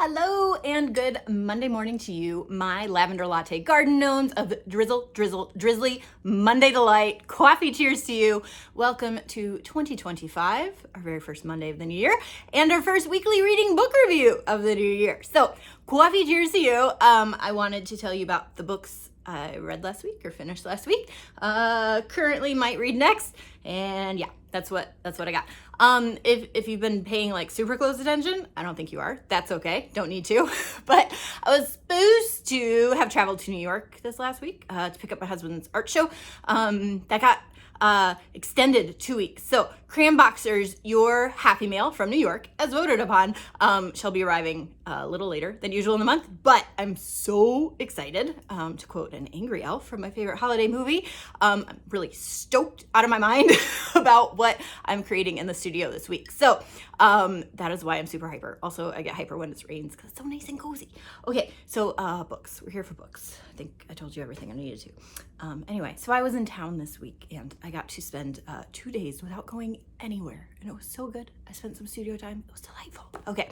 Hello and good Monday morning to you, my lavender latte garden gnomes of drizzle, drizzle, drizzly, Monday delight, coffee cheers to you. Welcome to 2025, our very first Monday of the new year, and our first weekly reading book review of the new year. So, coffee cheers to you. I wanted to tell you about the books I read last week or finished last week. Currently might read next, and yeah, that's what I got. If you've been paying like super close attention, I don't think you are. That's okay. Don't need to. But I was supposed to have traveled to New York this last week to pick up my husband's art show. That got extended 2 weeks. So Cram Boxers, your Happy Mail from New York, as voted upon, shall be arriving a little later than usual in the month. But I'm so excited, to quote an angry elf from my favorite holiday movie. I'm really stoked out of my mind about what I'm creating in the studio this week. So that is why I'm super hyper. Also, I get hyper when it rains because it's so nice and cozy. Okay, so books. We're here for books. I think I told you everything I needed to. Anyway, so I was in town this week and I got to spend 2 days without going anywhere. And it was so good. I spent some studio time. It was delightful. Okay.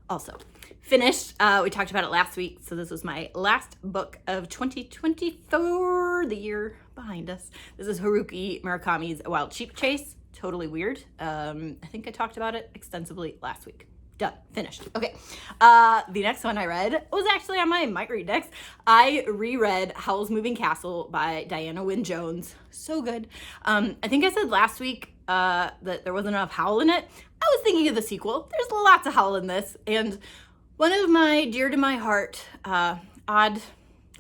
Also, finished. We talked about it last week. So this was my last book of 2024, the year behind us. This is Haruki Murakami's A Wild Sheep Chase. Totally weird. I think I talked about it extensively last week. Done. Finished. Okay. The next one I read was actually on my might read next. I reread HOWL'S Moving Castle by Diana Wynne Jones. So good. I think I said last week that there wasn't enough howl in it. I was thinking of the sequel. There's lots of howl in this. And one of my dear to my heart odd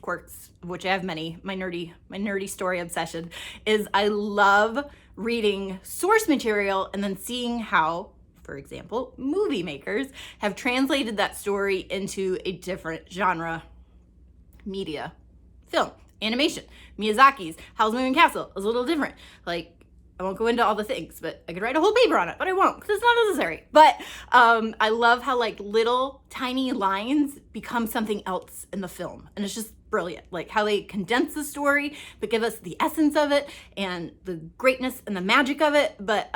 quirks, of which I have many, my nerdy story obsession, is I love reading source material and then seeing how, for example, movie makers have translated that story into a different genre, media, film, animation. Miyazaki's HOWL'S Moving Castle is a little different. Like, I won't go into all the things, but I could write a whole paper on it, but I won't because it's not necessary. But I love how like little tiny lines become something else in the film. And it's just brilliant. Like how they condense the story, but give us the essence of it and the greatness and the magic of it, but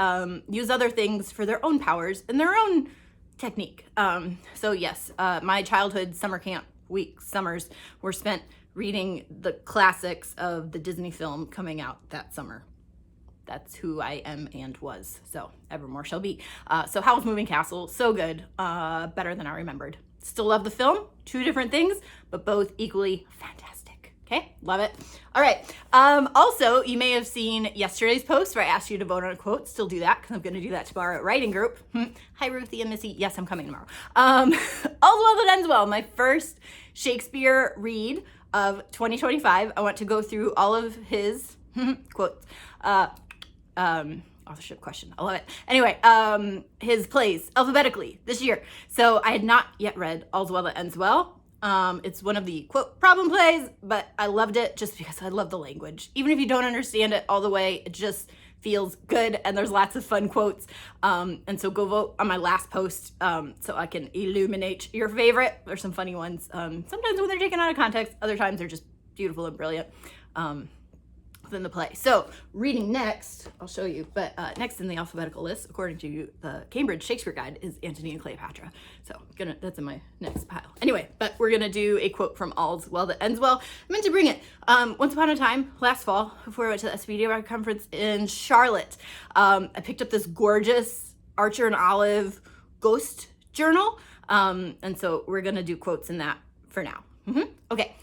use other things for their own powers and their own technique. So yes, my childhood summer camp summers were spent reading the classics of the Disney film coming out that summer. That's who I am and was. So evermore shall be. So HOWL'S Moving Castle, so good. Better than I remembered. Still love the film. Two different things, but both equally fantastic. Okay, love it. All right. Also, you may have seen yesterday's post where I asked you to vote on a quote. Still do that because I'm going to do that tomorrow at writing group. Hi, Ruthie and Missy. Yes, I'm coming tomorrow. All's well that ends well. My first Shakespeare read of 2025. I want to go through all of his quotes. Authorship question. I love it. Anyway, his plays alphabetically this year. So I had not yet read All's Well That Ends Well. It's one of the quote problem plays, but I loved it just because I love the language. Even if you don't understand it all the way, it just feels good and there's lots of fun quotes. And so go vote on my last post so I can illuminate your favorite. There's some funny ones. Sometimes when they're taken out of context, other times they're just beautiful and brilliant. Within the play. So reading next, I'll show you, but next in the alphabetical list, according to the Cambridge Shakespeare Guide, is Antony and Cleopatra. So that's in my next pile. Anyway, but we're gonna do a quote from All's Well That Ends Well. I meant to bring it. Once upon a time, last fall, before I went to the SBDR conference in Charlotte, I picked up this gorgeous Archer and Olive ghost journal. And so we're gonna do quotes in that for now. Okay.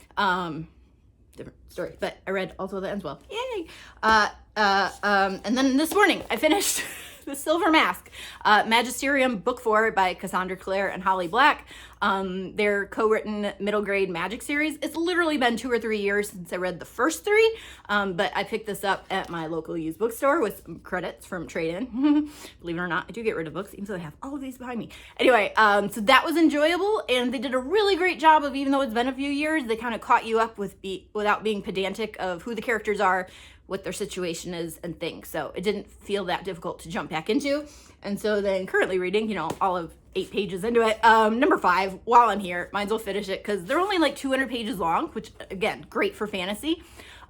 Different story, but I read All's Well That Ends Well. Yay! And then this morning I finished The Silver Mask, Magisterium Book 4 by Cassandra, Clare, and Holly Black. Their co-written middle grade magic series. It's literally been 2 or 3 years since I read the first 3, but I picked this up at my local used bookstore with some credits from trade-in. Believe it or not, I do get rid of books, even though I have all of these behind me. Anyway, so that was enjoyable, and they did a really great job of, even though it's been a few years, they kind of caught you up without being pedantic of who the characters are, what their situation is, and things. So it didn't feel that difficult to jump back into. And so then currently reading, all of 8 pages into it. Number 5, while I'm here, might as well finish it because they're only like 200 pages long, which again, great for fantasy.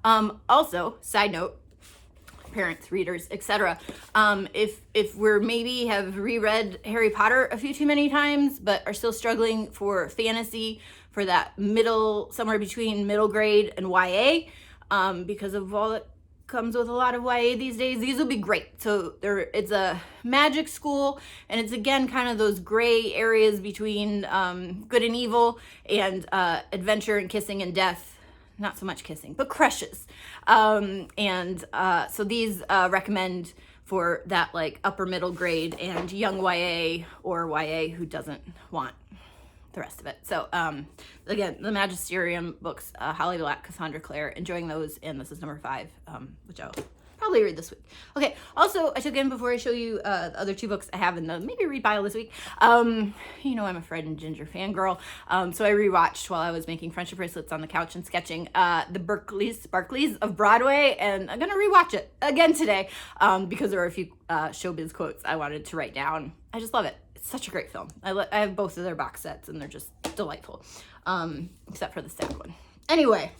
Also, side note, parents, readers, etc. If we're maybe have reread Harry Potter a few too many times, but are still struggling for fantasy, for that middle, somewhere between middle grade and YA, because of all that comes with a lot of YA these days, these will be great. So it's a magic school, and it's again kind of those gray areas between good and evil, and adventure and kissing and death. Not so much kissing, but crushes. So these recommend for that like upper middle grade and young YA, or YA who doesn't want the rest of it. So again, the Magisterium books, Holly Black, Cassandra, Clare, enjoying those, and this is number 5, which I'll probably read this week. Okay, also I took in, before I show you the other 2 books I have in the maybe read pile this week, you know I'm a Fred and Ginger fangirl, so I rewatched while I was making friendship bracelets on the couch and sketching the Barkleys of Broadway, and I'm gonna rewatch it again today because there are a few showbiz quotes I wanted to write down. I just love it. It's such a great film. I have both of their box sets, and they're just delightful, except for the sad one. Anyway,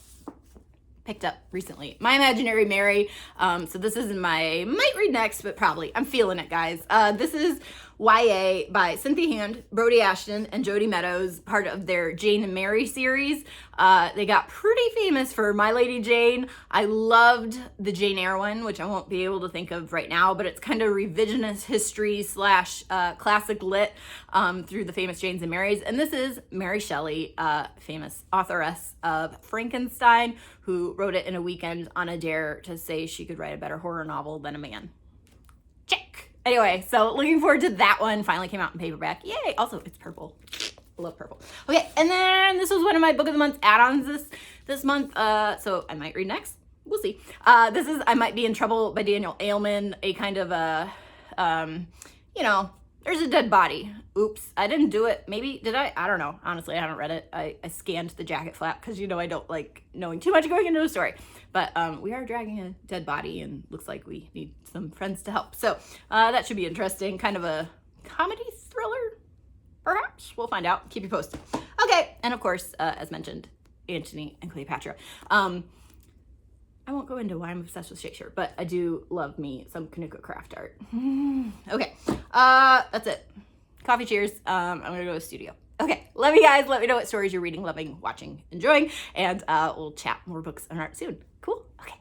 picked up recently My Imaginary Mary. So this is might read next, but probably I'm feeling it, guys. This is YA by Cynthia Hand, Brody Ashton, and Jody Meadows, part of their Jane and Mary series. They got pretty famous for My Lady Jane. I loved the Jane Eyre one, which I won't be able to think of right now, but it's kind of revisionist history / classic lit through the famous Janes and Marys. And this is Mary Shelley, famous authoress of Frankenstein, who wrote it in a weekend on a dare to say she could write a better horror novel than a man. Check. Anyway, so looking forward to that one. Finally came out in paperback. Yay! Also, it's purple. I love purple. Okay, and then this was one of my Book of the Month add-ons this month, so I might read next. We'll see. This is I Might Be in Trouble by Daniel Aylman, a kind of a, you know, there's a dead body. Oops, I didn't do it. Maybe, did I? I don't know. Honestly, I haven't read it. I scanned the jacket flap because, you know, I don't like knowing too much going into the story. But we are dragging a dead body, and looks like we need some friends to help. So that should be interesting. Kind of a comedy thriller, perhaps? We'll find out. Keep you posted. Okay, and of course, as mentioned, Antony and Cleopatra. I won't go into why I'm obsessed with Shakespeare, but I do love me some Kanuka craft art. Okay, that's it. Coffee, cheers. I'm gonna go to the studio. Okay, love you guys. Let me know what stories you're reading, loving, watching, enjoying, and we'll chat more books and art soon. Cool? Okay.